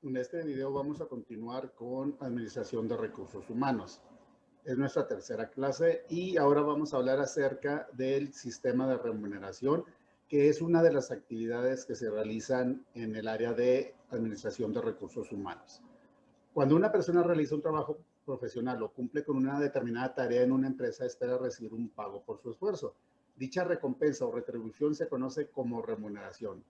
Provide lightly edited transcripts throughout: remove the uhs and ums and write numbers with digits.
En este video vamos a continuar con Administración de Recursos Humanos. Es nuestra tercera clase y ahora vamos a hablar acerca del sistema de remuneración, que es una de las actividades que se realizan en el área de Administración de Recursos Humanos. Cuando una persona realiza un trabajo profesional o cumple con una determinada tarea en una empresa, espera recibir un pago por su esfuerzo. Dicha recompensa o retribución se conoce como remuneración.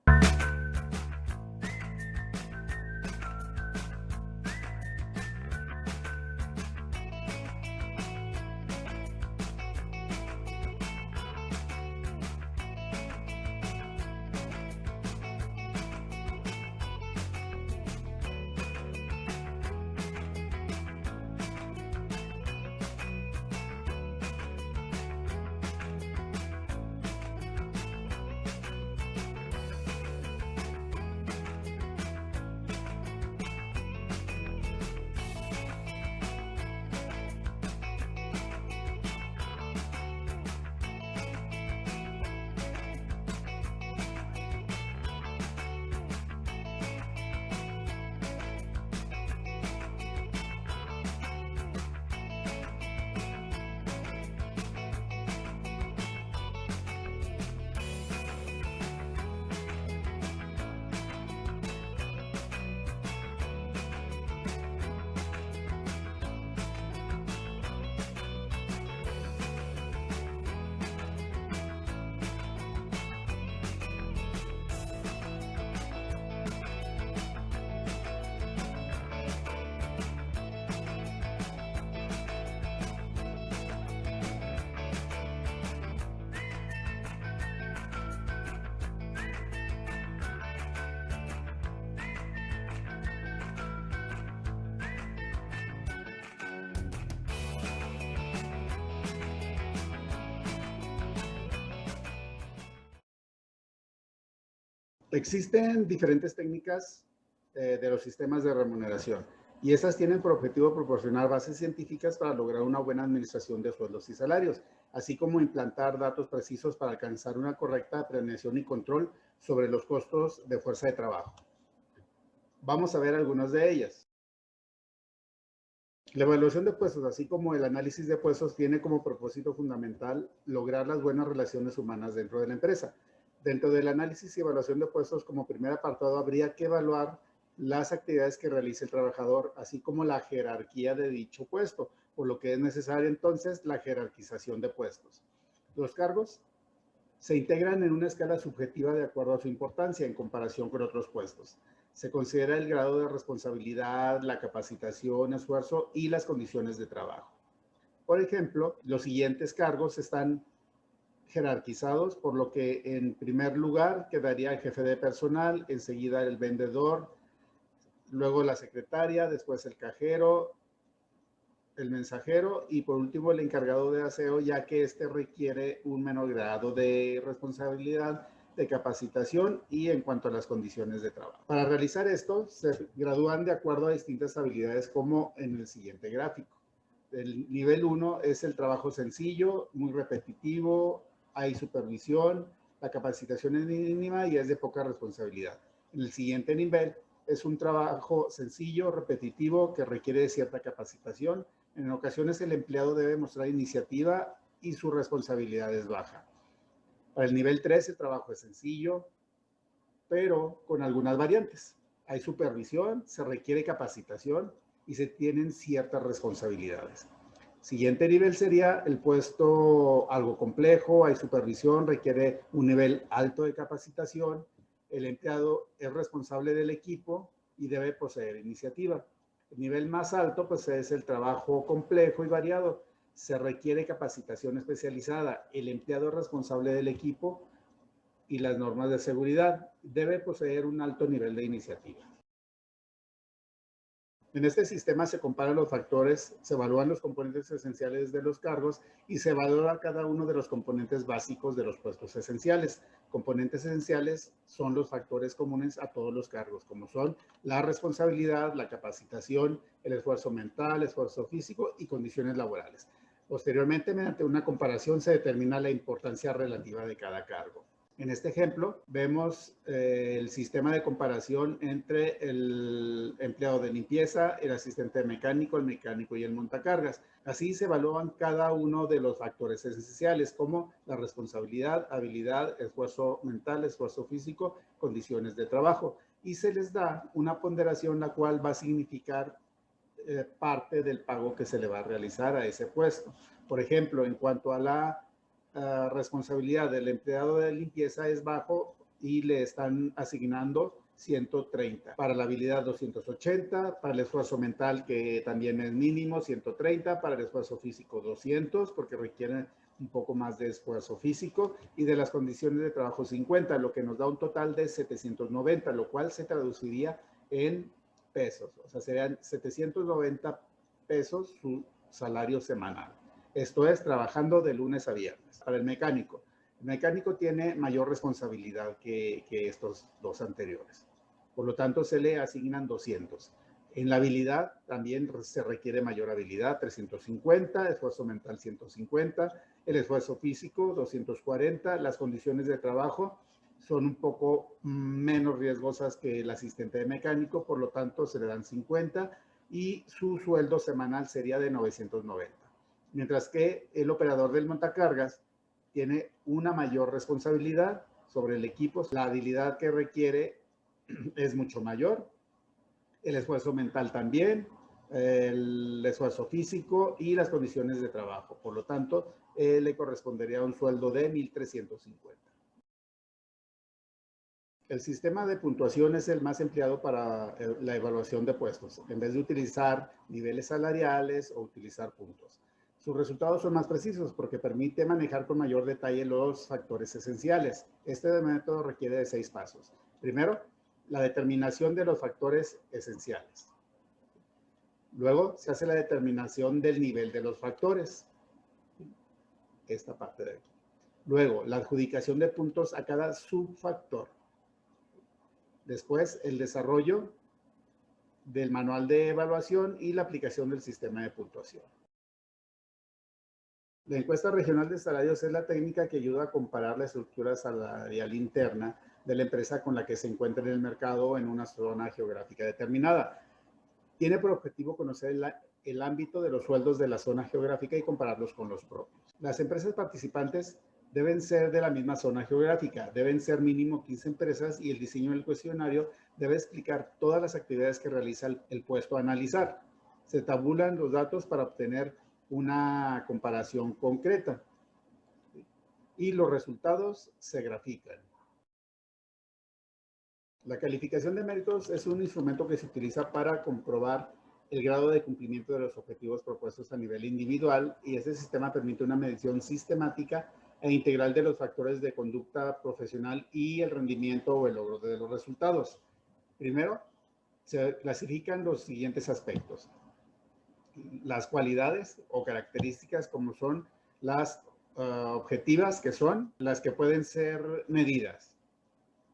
Existen diferentes técnicas de los sistemas de remuneración y estas tienen por objetivo proporcionar bases científicas para lograr una buena administración de sueldos y salarios, así como implantar datos precisos para alcanzar una correcta planeación y control sobre los costos de fuerza de trabajo. Vamos a ver algunas de ellas. La evaluación de puestos, así como el análisis de puestos, tiene como propósito fundamental lograr las buenas relaciones humanas dentro de la empresa. Dentro del análisis y evaluación de puestos, como primer apartado, habría que evaluar las actividades que realice el trabajador, así como la jerarquía de dicho puesto, por lo que es necesaria entonces la jerarquización de puestos. Los cargos se integran en una escala subjetiva de acuerdo a su importancia en comparación con otros puestos. Se considera el grado de responsabilidad, la capacitación, esfuerzo y las condiciones de trabajo. Por ejemplo, los siguientes cargos están jerarquizados, por lo que en primer lugar quedaría el jefe de personal, enseguida el vendedor, luego la secretaria, después el cajero, el mensajero y por último el encargado de aseo, ya que este requiere un menor grado de responsabilidad, de capacitación y en cuanto a las condiciones de trabajo. Para realizar esto, se gradúan de acuerdo a distintas habilidades como en el siguiente gráfico. El nivel 1 es el trabajo sencillo, muy repetitivo, hay supervisión, la capacitación es mínima y es de poca responsabilidad. En el siguiente nivel es un trabajo sencillo, repetitivo, que requiere de cierta capacitación. En ocasiones el empleado debe mostrar iniciativa y su responsabilidad es baja. Para el nivel 3 el trabajo es sencillo, pero con algunas variantes. Hay supervisión, se requiere capacitación y se tienen ciertas responsabilidades. Siguiente nivel sería el puesto algo complejo, hay supervisión, requiere un nivel alto de capacitación, el empleado es responsable del equipo y debe poseer iniciativa. El nivel más alto pues es el trabajo complejo y variado, se requiere capacitación especializada, el empleado es responsable del equipo y las normas de seguridad, debe poseer un alto nivel de iniciativa. En este sistema se comparan los factores, se evalúan los componentes esenciales de los cargos y se valora cada uno de los componentes básicos de los puestos esenciales. Componentes esenciales son los factores comunes a todos los cargos, como son la responsabilidad, la capacitación, el esfuerzo mental, esfuerzo físico y condiciones laborales. Posteriormente, mediante una comparación, se determina la importancia relativa de cada cargo. En este ejemplo, vemos el sistema de comparación entre el empleado de limpieza, el asistente mecánico, el mecánico y el montacargas. Así se evalúan cada uno de los factores esenciales, como la responsabilidad, habilidad, esfuerzo mental, esfuerzo físico, condiciones de trabajo. Y se les da una ponderación la cual va a significar parte del pago que se le va a realizar a ese puesto. Por ejemplo, en cuanto a la responsabilidad del empleado de limpieza es bajo y le están asignando 130. Para la habilidad 280, para el esfuerzo mental que también es mínimo 130, para el esfuerzo físico 200 porque requiere un poco más de esfuerzo físico y de las condiciones de trabajo 50, lo que nos da un total de 790, lo cual se traduciría en pesos, o sea, serían 790 pesos su salario semanal. Esto es trabajando de lunes a viernes. Para el mecánico tiene mayor responsabilidad que estos dos anteriores. Por lo tanto, se le asignan 200. En la habilidad también se requiere mayor habilidad, 350, esfuerzo mental 150, el esfuerzo físico 240, las condiciones de trabajo son un poco menos riesgosas que el asistente de mecánico, por lo tanto se le dan 50 y su sueldo semanal sería de 990. Mientras que el operador del montacargas tiene una mayor responsabilidad sobre el equipo, la habilidad que requiere es mucho mayor, el esfuerzo mental también, el esfuerzo físico y las condiciones de trabajo. Por lo tanto, le correspondería un sueldo de 1,350. El sistema de puntuación es el más empleado para la evaluación de puestos, en vez de utilizar niveles salariales o utilizar puntos. Sus resultados son más precisos porque permite manejar con mayor detalle los factores esenciales. Este método requiere de 6 pasos. Primero, la determinación de los factores esenciales. Luego, se hace la determinación del nivel de los factores. Esta parte de aquí. Luego, la adjudicación de puntos a cada subfactor. Después, el desarrollo del manual de evaluación y la aplicación del sistema de puntuación. La encuesta regional de salarios es la técnica que ayuda a comparar la estructura salarial interna de la empresa con la que se encuentra en el mercado en una zona geográfica determinada. Tiene por objetivo conocer el ámbito de los sueldos de la zona geográfica y compararlos con los propios. Las empresas participantes deben ser de la misma zona geográfica, deben ser mínimo 15 empresas y el diseño del cuestionario debe explicar todas las actividades que realiza el puesto a analizar. Se tabulan los datos para obtener una comparación concreta y los resultados se grafican. La calificación de méritos es un instrumento que se utiliza para comprobar el grado de cumplimiento de los objetivos propuestos a nivel individual y este sistema permite una medición sistemática e integral de los factores de conducta profesional y el rendimiento o el logro de los resultados. Primero, se clasifican los siguientes aspectos. Las cualidades o características como son las objetivas, que son las que pueden ser medidas,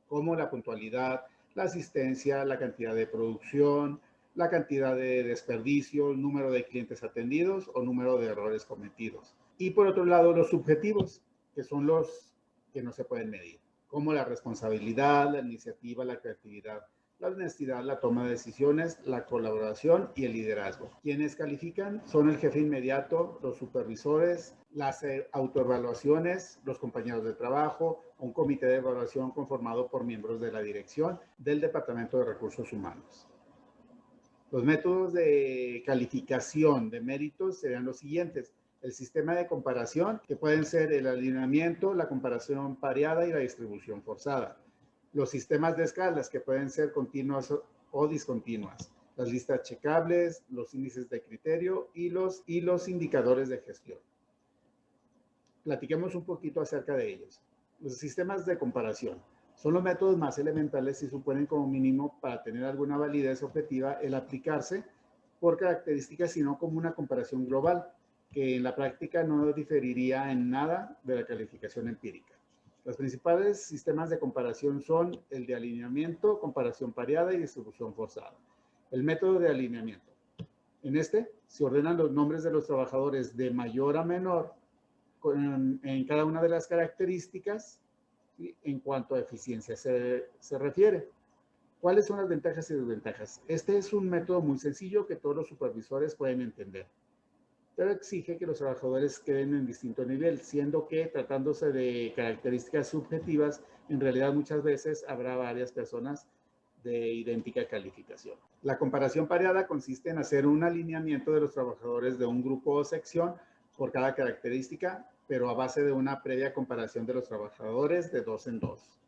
como la puntualidad, la asistencia, la cantidad de producción, la cantidad de desperdicios, número de clientes atendidos o número de errores cometidos. Y por otro lado, los subjetivos, que son los que no se pueden medir, como la responsabilidad, la iniciativa, la creatividad, la honestidad, la toma de decisiones, la colaboración y el liderazgo. Quienes califican son el jefe inmediato, los supervisores, las autoevaluaciones, los compañeros de trabajo, un comité de evaluación conformado por miembros de la dirección del Departamento de Recursos Humanos. Los métodos de calificación de méritos serían los siguientes. El sistema de comparación, que pueden ser el alineamiento, la comparación pareada y la distribución forzada. Los sistemas de escalas, que pueden ser continuas o discontinuas. Las listas checables, los índices de criterio y los indicadores de gestión. Platiquemos un poquito acerca de ellos. Los sistemas de comparación son los métodos más elementales y suponen como mínimo para tener alguna validez objetiva el aplicarse por características, sino como una comparación global, que en la práctica no diferiría en nada de la calificación empírica. Los principales sistemas de comparación son el de alineamiento, comparación pareada y distribución forzada. El método de alineamiento. En este se ordenan los nombres de los trabajadores de mayor a menor en cada una de las características ¿sí? En cuanto a eficiencia se refiere. ¿Cuáles son las ventajas y desventajas? Este es un método muy sencillo que todos los supervisores pueden entender, pero exige que los trabajadores queden en distinto nivel, siendo que tratándose de características subjetivas, en realidad muchas veces habrá varias personas de idéntica calificación. La comparación pareada consiste en hacer un alineamiento de los trabajadores de un grupo o sección por cada característica, pero a base de una previa comparación de los trabajadores de dos en dos.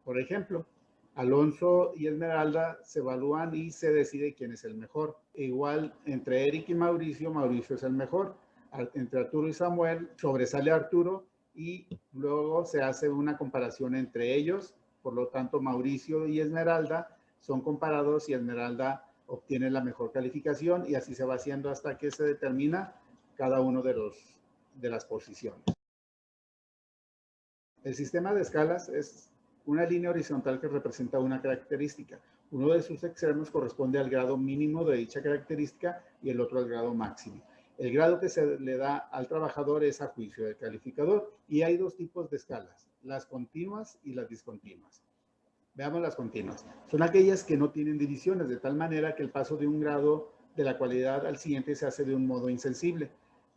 Por ejemplo, Alonso y Esmeralda se evalúan y se decide quién es el mejor. Igual entre Eric y Mauricio, Mauricio es el mejor. Entre Arturo y Samuel sobresale Arturo y luego se hace una comparación entre ellos. Por lo tanto, Mauricio y Esmeralda son comparados y Esmeralda obtiene la mejor calificación y así se va haciendo hasta que se determina cada uno de las posiciones. El sistema de escalas es una línea horizontal que representa una característica. Uno de sus extremos corresponde al grado mínimo de dicha característica y el otro al grado máximo. El grado que se le da al trabajador es a juicio del calificador y hay dos tipos de escalas, las continuas y las discontinuas. Veamos las continuas. Son aquellas que no tienen divisiones, de tal manera que el paso de un grado de la cualidad al siguiente se hace de un modo insensible.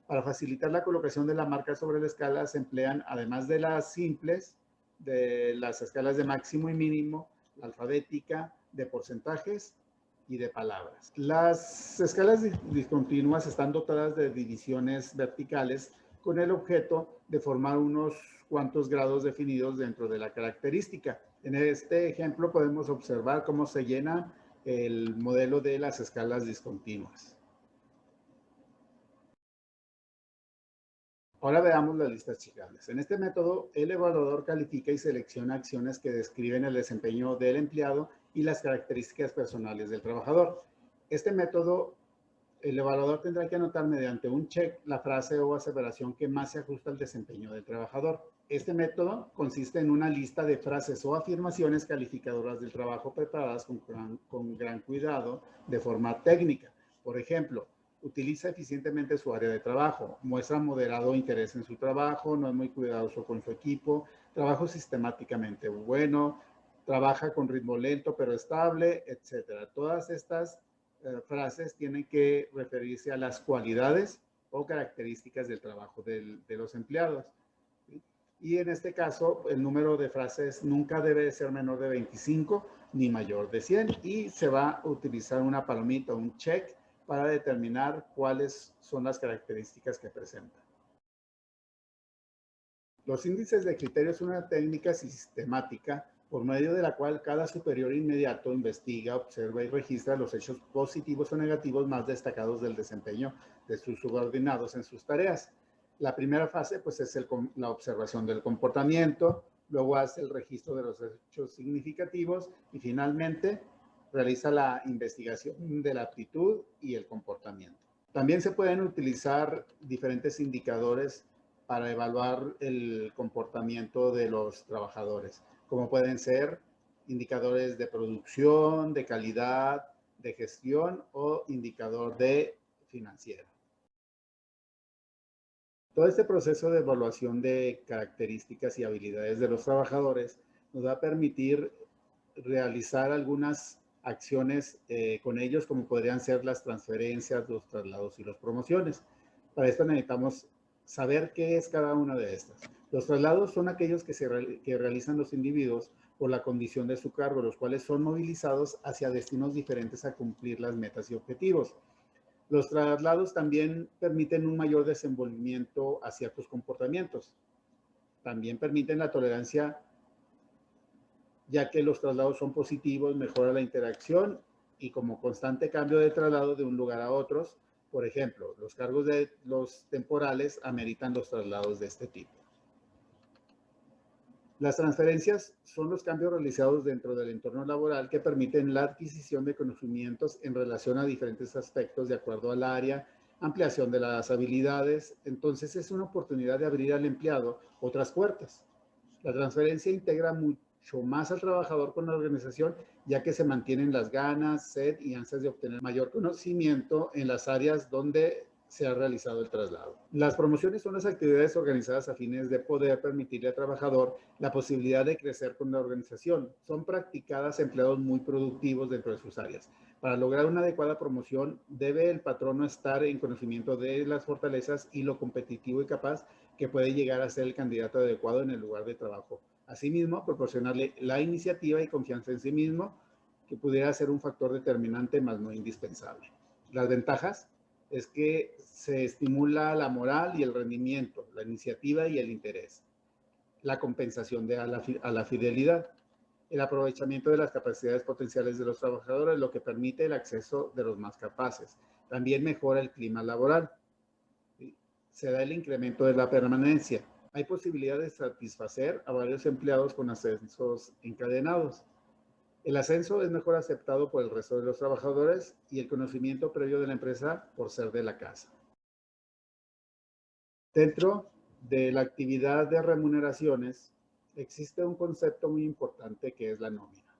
Para facilitar la colocación de la marca sobre la escala se emplean, además de las simples, de las escalas de máximo y mínimo, la alfabética, de porcentajes y de palabras. Las escalas discontinuas están dotadas de divisiones verticales con el objeto de formar unos cuantos grados definidos dentro de la característica. En este ejemplo podemos observar cómo se llena el modelo de las escalas discontinuas. Ahora veamos las listas chicables. En este método, el evaluador califica y selecciona acciones que describen el desempeño del empleado y las características personales del trabajador. Este método, el evaluador tendrá que anotar mediante un check la frase o aseveración que más se ajusta al desempeño del trabajador. Este método consiste en una lista de frases o afirmaciones calificadoras del trabajo preparadas con gran cuidado de forma técnica. Por ejemplo, utiliza eficientemente su área de trabajo, muestra moderado interés en su trabajo, no es muy cuidadoso con su equipo, trabajo sistemáticamente bueno, trabaja con ritmo lento pero estable, etc. Todas estas frases tienen que referirse a las cualidades o características del trabajo de los empleados. ¿Sí? Y en este caso, el número de frases nunca debe ser menor de 25 ni mayor de 100 y se va a utilizar una palomita, un check, para determinar cuáles son las características que presenta. Los índices de criterio son una técnica sistemática por medio de la cual cada superior inmediato investiga, observa y registra los hechos positivos o negativos más destacados del desempeño de sus subordinados en sus tareas. La primera fase pues es la observación del comportamiento, luego hace el registro de los hechos significativos y finalmente realiza la investigación de la aptitud y el comportamiento. También se pueden utilizar diferentes indicadores para evaluar el comportamiento de los trabajadores, como pueden ser indicadores de producción, de calidad, de gestión o indicador de financiero. Todo este proceso de evaluación de características y habilidades de los trabajadores nos va a permitir realizar algunas acciones con ellos, como podrían ser las transferencias, los traslados y las promociones. Para esto necesitamos saber qué es cada una de estas. Los traslados son aquellos que realizan los individuos por la condición de su cargo, los cuales son movilizados hacia destinos diferentes a cumplir las metas y objetivos. Los traslados también permiten un mayor desenvolvimiento a ciertos comportamientos. También permiten la tolerancia, ya que los traslados son positivos, mejora la interacción y como constante cambio de traslado de un lugar a otros. Por ejemplo, los cargos de los temporales ameritan los traslados de este tipo. Las transferencias son los cambios realizados dentro del entorno laboral que permiten la adquisición de conocimientos en relación a diferentes aspectos de acuerdo al área, ampliación de las habilidades. Entonces es una oportunidad de abrir al empleado otras puertas. La transferencia integra mucho más al trabajador con la organización, ya que se mantienen las ganas, sed y ansias de obtener mayor conocimiento en las áreas donde se ha realizado el traslado. Las promociones son las actividades organizadas a fines de poder permitirle al trabajador la posibilidad de crecer con la organización. Son practicadas a empleados muy productivos dentro de sus áreas. Para lograr una adecuada promoción, debe el patrono estar en conocimiento de las fortalezas y lo competitivo y capaz que puede llegar a ser el candidato adecuado en el lugar de trabajo. Asimismo, proporcionarle la iniciativa y confianza en sí mismo, que pudiera ser un factor determinante, más no indispensable. Las ventajas es que se estimula la moral y el rendimiento, la iniciativa y el interés, la compensación a la fidelidad, el aprovechamiento de las capacidades potenciales de los trabajadores, lo que permite el acceso de los más capaces. También mejora el clima laboral. Se da el incremento de la permanencia. Hay posibilidad de satisfacer a varios empleados con ascensos encadenados. El ascenso es mejor aceptado por el resto de los trabajadores y el conocimiento previo de la empresa por ser de la casa. Dentro de la actividad de remuneraciones existe un concepto muy importante que es la nómina.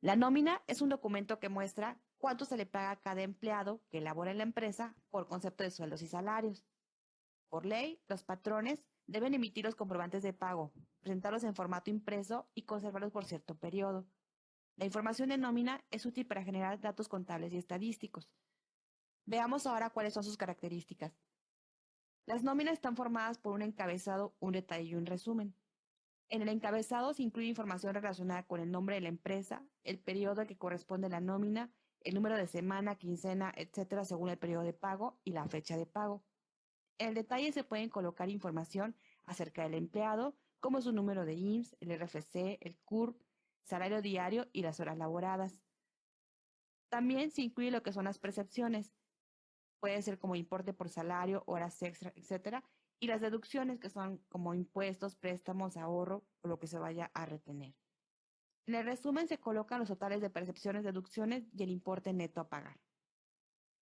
La nómina es un documento que muestra cuánto se le paga a cada empleado que labora en la empresa por concepto de sueldos y salarios. Por ley, los patrones deben emitir los comprobantes de pago, presentarlos en formato impreso y conservarlos por cierto periodo. La información de nómina es útil para generar datos contables y estadísticos. Veamos ahora cuáles son sus características. Las nóminas están formadas por un encabezado, un detalle y un resumen. En el encabezado se incluye información relacionada con el nombre de la empresa, el periodo al que corresponde la nómina, el número de semana, quincena, etcétera, según el periodo de pago y la fecha de pago. En el detalle se pueden colocar información acerca del empleado, como su número de IMSS, el RFC, el CURP, salario diario y las horas laboradas. También se incluye lo que son las percepciones. Puede ser como importe por salario, horas extra, etcétera, y las deducciones que son como impuestos, préstamos, ahorro o lo que se vaya a retener. En el resumen se colocan los totales de percepciones, deducciones y el importe neto a pagar.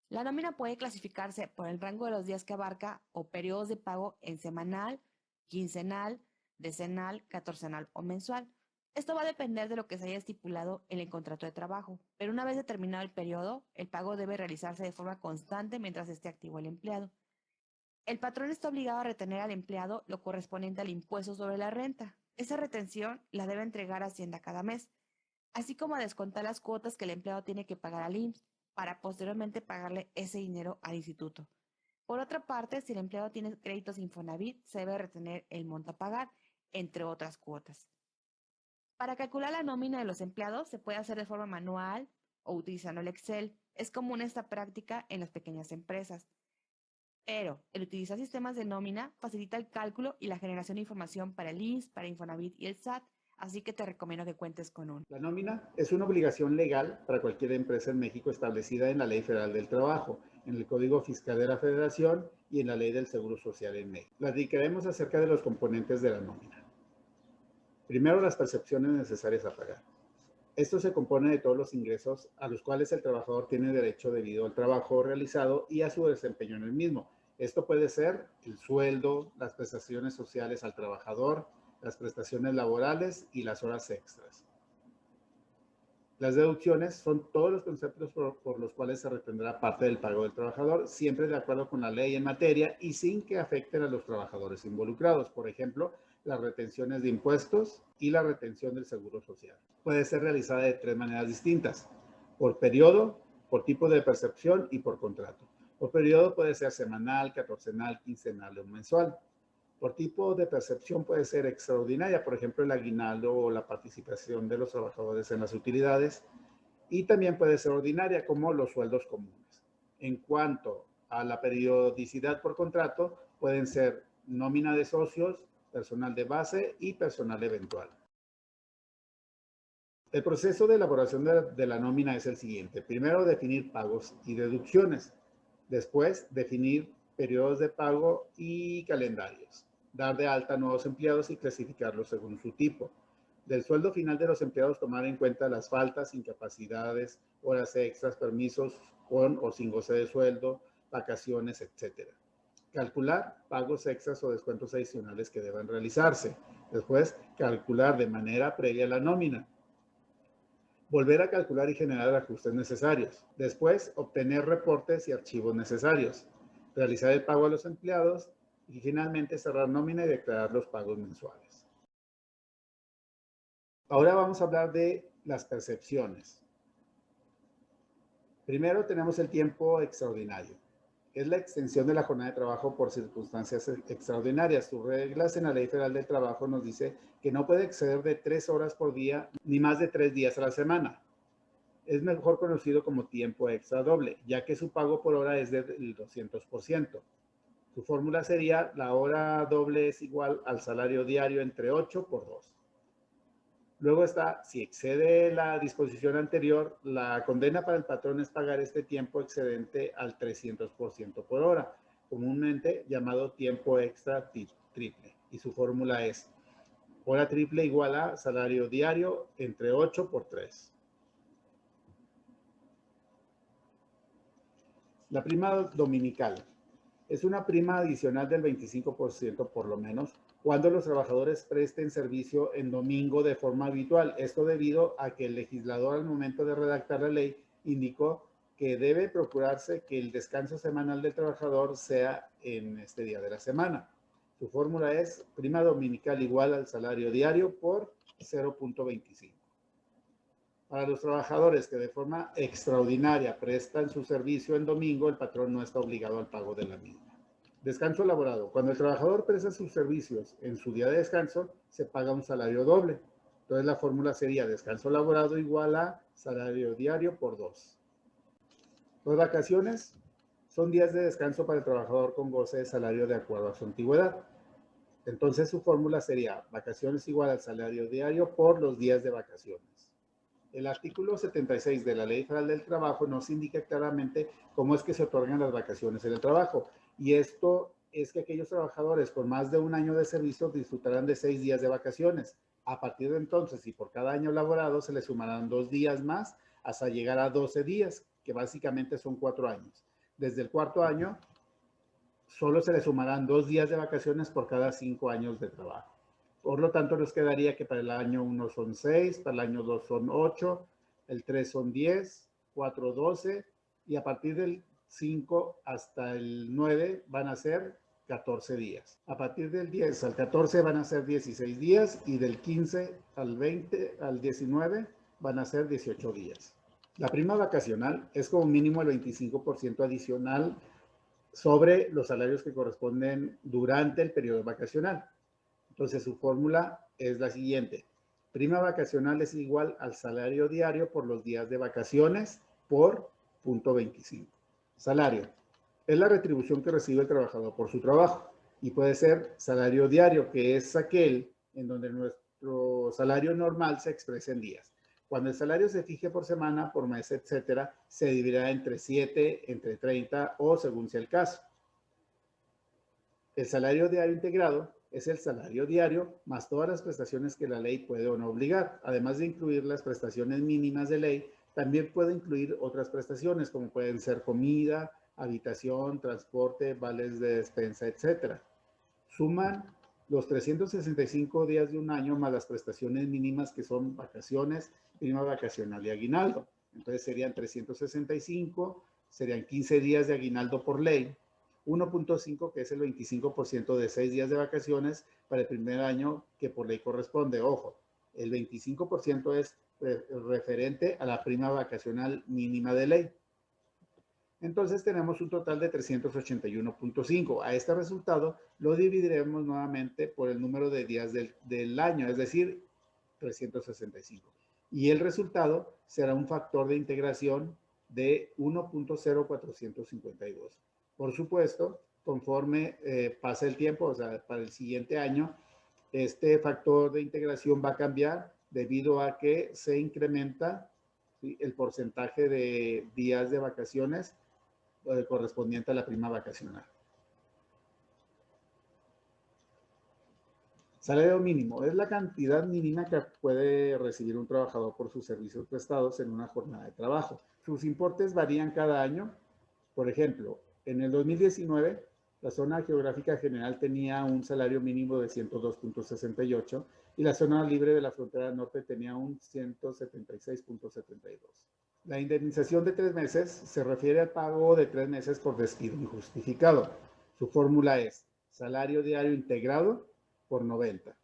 La nómina puede clasificarse por el rango de los días que abarca o periodos de pago en semanal, quincenal, decenal, catorcenal o mensual. Esto va a depender de lo que se haya estipulado en el contrato de trabajo, pero una vez determinado el periodo, el pago debe realizarse de forma constante mientras esté activo el empleado. El patrón está obligado a retener al empleado lo correspondiente al impuesto sobre la renta. Esa retención la debe entregar a Hacienda cada mes, así como a descontar las cuotas que el empleado tiene que pagar al IMSS para posteriormente pagarle ese dinero al instituto. Por otra parte, si el empleado tiene créditos Infonavit, se debe retener el monto a pagar, entre otras cuotas. Para calcular la nómina de los empleados se puede hacer de forma manual o utilizando el Excel. Es común esta práctica en las pequeñas empresas. Pero el utilizar sistemas de nómina facilita el cálculo y la generación de información para el IMSS, para Infonavit y el SAT, así que te recomiendo que cuentes con uno. La nómina es una obligación legal para cualquier empresa en México establecida en la Ley Federal del Trabajo, en el Código Fiscal de la Federación y en la Ley del Seguro Social en México. Platicaremos acerca de los componentes de la nómina. Primero, las percepciones necesarias a pagar. Esto se compone de todos los ingresos a los cuales el trabajador tiene derecho debido al trabajo realizado y a su desempeño en el mismo. Esto puede ser el sueldo, las prestaciones sociales al trabajador, las prestaciones laborales y las horas extras. Las deducciones son todos los conceptos por los cuales se retendrá parte del pago del trabajador, siempre de acuerdo con la ley en materia y sin que afecten a los trabajadores involucrados. Por ejemplo, las retenciones de impuestos y la retención del seguro social. Puede ser realizada de tres maneras distintas: por periodo, por tipo de percepción y por contrato. Por periodo puede ser semanal, catorcenal, quincenal o mensual. Por tipo de percepción puede ser extraordinaria, por ejemplo, el aguinaldo o la participación de los trabajadores en las utilidades. Y también puede ser ordinaria, como los sueldos comunes. En cuanto a la periodicidad por contrato, pueden ser nómina de socios, personal de base y personal eventual. El proceso de elaboración de la nómina es el siguiente. Primero, definir pagos y deducciones. Después, definir periodos de pago y calendarios. Dar de alta nuevos empleados y clasificarlos según su tipo. Del sueldo final de los empleados, tomar en cuenta las faltas, incapacidades, horas extras, permisos con o sin goce de sueldo, vacaciones, etc. Calcular pagos extras o descuentos adicionales que deban realizarse. Después, calcular de manera previa la nómina. Volver a calcular y generar ajustes necesarios. Después, obtener reportes y archivos necesarios. realizar el pago a los empleados y finalmente cerrar nómina y declarar los pagos mensuales. Ahora vamos a hablar de las percepciones. Primero tenemos el tiempo extraordinario. Es la extensión de la jornada de trabajo por circunstancias extraordinarias. Sus reglas en la Ley Federal del Trabajo nos dice que no puede exceder de 3 horas por día ni más de 3 días a la semana. Es mejor conocido como tiempo extra doble, ya que su pago por hora es del 200%. Su fórmula sería: la hora doble es igual al salario diario entre 8 por 2. Luego está, si excede la disposición anterior, la condena para el patrón es pagar este tiempo excedente al 300% por hora, comúnmente llamado tiempo extra triple. Y su fórmula es hora triple igual a salario diario entre 8 por 3. La prima dominical es una prima adicional del 25% por lo menos cuando los trabajadores presten servicio en domingo de forma habitual. Esto debido a que el legislador al momento de redactar la ley indicó que debe procurarse que el descanso semanal del trabajador sea en este día de la semana. Su fórmula es prima dominical igual al salario diario por 0.25. Para los trabajadores que de forma extraordinaria prestan su servicio en domingo, el patrón no está obligado al pago de la misma. Descanso laborado. Cuando el trabajador presta sus servicios en su día de descanso, se paga un salario doble. Entonces la fórmula sería descanso laborado igual a salario diario por 2. Las vacaciones son días de descanso para el trabajador con goce de salario de acuerdo a su antigüedad. Entonces su fórmula sería vacaciones igual al salario diario por los días de vacaciones. El artículo 76 de la Ley Federal del Trabajo nos indica claramente cómo es que se otorgan las vacaciones en el trabajo. Y esto es que aquellos trabajadores con más de un año de servicio disfrutarán de 6 días de vacaciones. A partir de entonces, y por cada año laborado, se le sumarán 2 días más hasta llegar a 12 días, que básicamente son 4 años. Desde el cuarto año, solo se le sumarán 2 días de vacaciones por cada 5 años de trabajo. Por lo tanto, nos quedaría que para el año 1 son 6, para el año 2 son 8, el 3 son 10, 4, 12, y a partir del 5 hasta el 9 van a ser 14 días. A partir del 10 al 14 van a ser 16 días y del 15 al 20 al 19 van a ser 18 días. La prima vacacional es como mínimo el 25% adicional sobre los salarios que corresponden durante el periodo vacacional. Entonces su fórmula es la siguiente. Prima vacacional es igual al salario diario por los días de vacaciones por 0.25. Salario es la retribución que recibe el trabajador por su trabajo y puede ser salario diario, que es aquel en donde nuestro salario normal se expresa en días. Cuando el salario se fije por semana, por mes, etcétera, se dividirá entre 7, entre 30 o según sea el caso. El salario diario integrado es el salario diario más todas las prestaciones que la ley puede o no obligar. Además de incluir las prestaciones mínimas de ley, también puede incluir otras prestaciones como pueden ser comida, habitación, transporte, vales de despensa, etc. Suman los 365 días de un año más las prestaciones mínimas que son vacaciones, prima vacacional y aguinaldo. Entonces serían 365, serían 15 días de aguinaldo por ley, 1.5, que es el 25% de 6 días de vacaciones para el primer año que por ley corresponde. Ojo, el 25% es referente a la prima vacacional mínima de ley. Entonces tenemos un total de 381.5. A este resultado lo dividiremos nuevamente por el número de días del año, es decir, 365. Y el resultado será un factor de integración de 1.0452. Por supuesto, conforme pasa el tiempo, o sea, para el siguiente año, este factor de integración va a cambiar debido a que se incrementa, ¿sí?, el porcentaje de días de vacaciones correspondiente a la prima vacacional. Salario mínimo es la cantidad mínima que puede recibir un trabajador por sus servicios prestados en una jornada de trabajo. Sus importes varían cada año. Por ejemplo, en el 2019, la zona geográfica general tenía un salario mínimo de 102.68 y la zona libre de la frontera norte tenía un 176.72. La indemnización de 3 meses se refiere al pago de 3 meses por despido injustificado. Su fórmula es salario diario integrado por 90.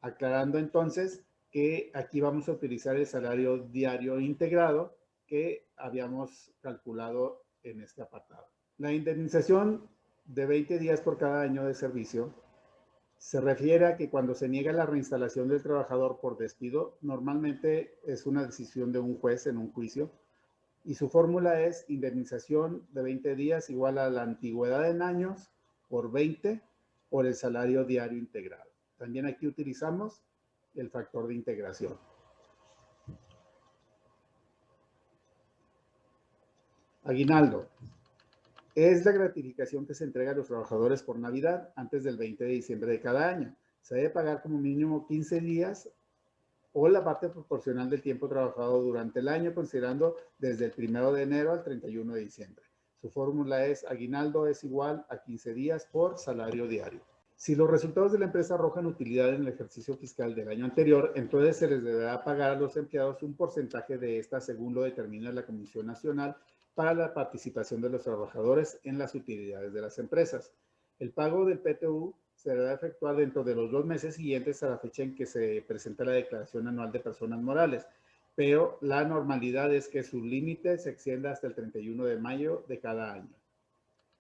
Aclarando entonces que aquí vamos a utilizar el salario diario integrado que habíamos calculado en este apartado. La indemnización de 20 días por cada año de servicio se refiere a que cuando se niega la reinstalación del trabajador por despido, normalmente es una decisión de un juez en un juicio, y su fórmula es indemnización de 20 días igual a la antigüedad en años por 20 por el salario diario integrado. También aquí utilizamos el factor de integración. Aguinaldo. Es la gratificación que se entrega a los trabajadores por Navidad antes del 20 de diciembre de cada año. Se debe pagar como mínimo 15 días o la parte proporcional del tiempo trabajado durante el año, considerando desde el 1 de enero al 31 de diciembre. Su fórmula es aguinaldo es igual a 15 días por salario diario. Si los resultados de la empresa arrojan utilidad en el ejercicio fiscal del año anterior, entonces se les deberá pagar a los empleados un porcentaje de esta según lo determina la Comisión Nacional para la participación de los trabajadores en las utilidades de las empresas. El pago del PTU se deberá efectuar dentro de los 2 meses siguientes a la fecha en que se presenta la declaración anual de personas morales, pero la normalidad es que su límite se extienda hasta el 31 de mayo de cada año.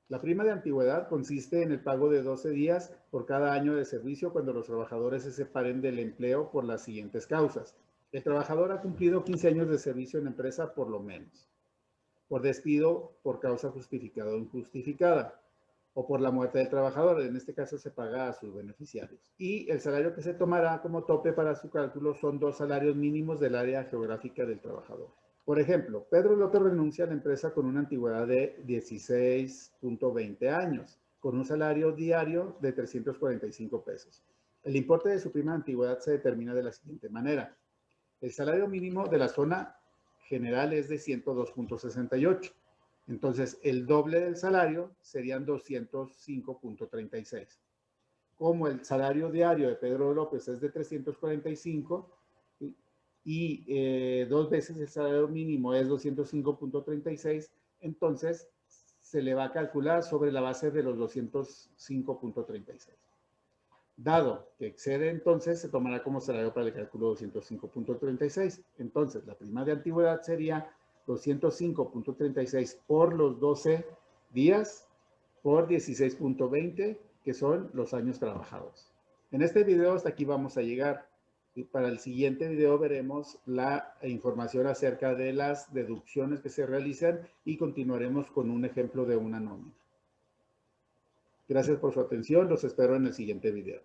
La prima de antigüedad consiste en el pago de 12 días por cada año de servicio cuando los trabajadores se separen del empleo por las siguientes causas. El trabajador ha cumplido 15 años de servicio en la empresa por lo menos, por despido por causa justificada o injustificada, o por la muerte del trabajador, en este caso se paga a sus beneficiarios. Y el salario que se tomará como tope para su cálculo son 2 salarios mínimos del área geográfica del trabajador. Por ejemplo, Pedro López renuncia a la empresa con una antigüedad de 16.20 años, con un salario diario de 345 pesos. El importe de su prima de antigüedad se determina de la siguiente manera. El salario mínimo de la zona general es de 102.68. Entonces, el doble del salario serían 205.36. Como el salario diario de Pedro López es de 345 y 2 veces el salario mínimo es 205.36, entonces se le va a calcular sobre la base de los 205.36. Dado que excede, entonces se tomará como salario para el cálculo 205.36. Entonces, la prima de antigüedad sería 205.36 por los 12 días por 16.20, que son los años trabajados. En este video hasta aquí vamos a llegar. Y para el siguiente video veremos la información acerca de las deducciones que se realizan y continuaremos con un ejemplo de una nómina. Gracias por su atención. Los espero en el siguiente video.